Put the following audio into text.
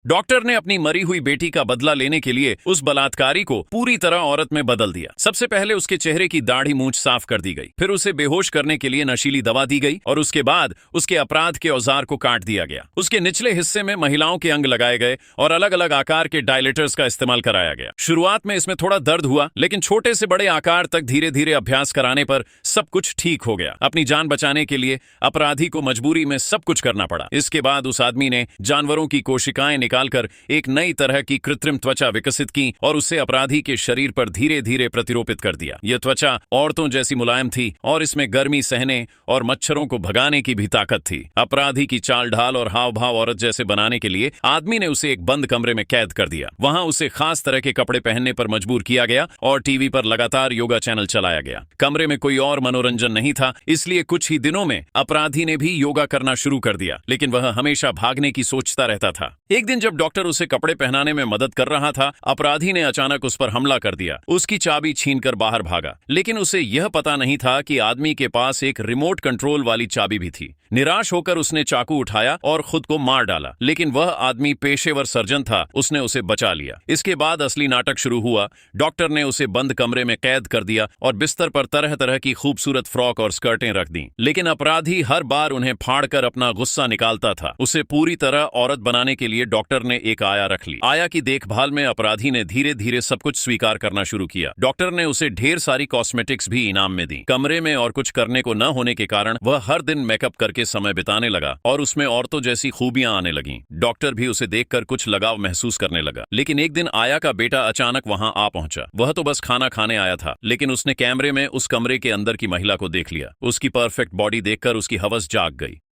Doctor ने अपनी मरी हुई बेटी का बदला लेने के लिए उस बलात्कारी को पूरी तरह औरत में बदल दिया। सबसे पहले उसके चेहरे की दाढ़ी मूंछ साफ कर दी गई, फिर उसे बेहोश करने के लिए नशीली दवा दी गई और उसके बाद उसके अपराध के औजार को काट दिया गया। उसके निचले हिस्से में महिलाओं के अंग लगाए गए और अलग अलग आकार के डायलेटर्स का इस्तेमाल कराया गया। शुरुआत में इसमें थोड़ा दर्द हुआ, लेकिन छोटे से बड़े आकार तक धीरे धीरे अभ्यास कराने पर सब कुछ ठीक हो गया। अपनी जान बचाने के लिए अपराधी को मजबूरी में सब कुछ करना पड़ा। इसके बाद उस आदमी ने जानवरों की कोशिकाएं निकालकर एक नई तरह की कृत्रिम त्वचा विकसित की और उसे अपराधी के शरीर पर धीरे धीरे प्रतिरोपित कर दिया। यह त्वचा औरतों जैसी मुलायम थी और इसमें गर्मी सहने और मच्छरों को भगाने की भी ताकत थी। अपराधी की चाल ढाल और हाव भाव औरत जैसे बनाने के लिए आदमी ने उसे एक बंद कमरे में कैद कर दिया। वहां उसे खास तरह के कपड़े पहनने पर मजबूर किया गया और टीवी पर लगातार योगा चैनल चलाया गया। कमरे में कोई और मनोरंजन नहीं था, इसलिए कुछ ही दिनों में अपराधी ने भी योगा करना शुरू कर दिया, लेकिन वह हमेशा भागने की सोचता रहता था। एक दिन जब डॉक्टर उसे कपड़े पहनाने में मदद कर रहा था, अपराधी ने अचानक उस पर हमला कर दिया। उसकी चाबी छीनकर बाहर भागा, लेकिन उसे यह पता नहीं था कि आदमी के पास एक रिमोट कंट्रोल वाली चाबी भी थी। निराश होकर उसने चाकू उठाया और खुद को मार डाला, लेकिन वह आदमी पेशेवर सर्जन था, उसने उसे बचा लिया। इसके बाद असली नाटक शुरू हुआ। डॉक्टर ने उसे बंद कमरे में कैद कर दिया और बिस्तर पर तरह तरह की खूबसूरत फ्रॉक और स्कर्टें रख दी, लेकिन अपराधी हर बार उन्हें फाड़कर अपना गुस्सा निकालता था। उसे पूरी तरह औरत बनाने के लिए डॉक्टर ने एक आया रख ली। आया की देखभाल में अपराधी ने धीरे धीरे सब कुछ स्वीकार करना शुरू किया। डॉक्टर ने उसे ढेर सारी कॉस्मेटिक्स भी इनाम में दी। कमरे में और कुछ करने को न होने के कारण वह हर दिन मेकअप करके समय बिताने लगा और उसमें औरतों जैसी खूबियां आने लगीं। डॉक्टर भी उसे देखकर कुछ लगाव महसूस करने लगा। लेकिन एक दिन आया का बेटा अचानक वहां आ पहुंचा। वह तो बस खाना खाने आया था, लेकिन उसने कैमरे में उस कमरे के अंदर की महिला को देख लिया। उसकी परफेक्ट बॉडी देखकर उसकी हवस जाग गई।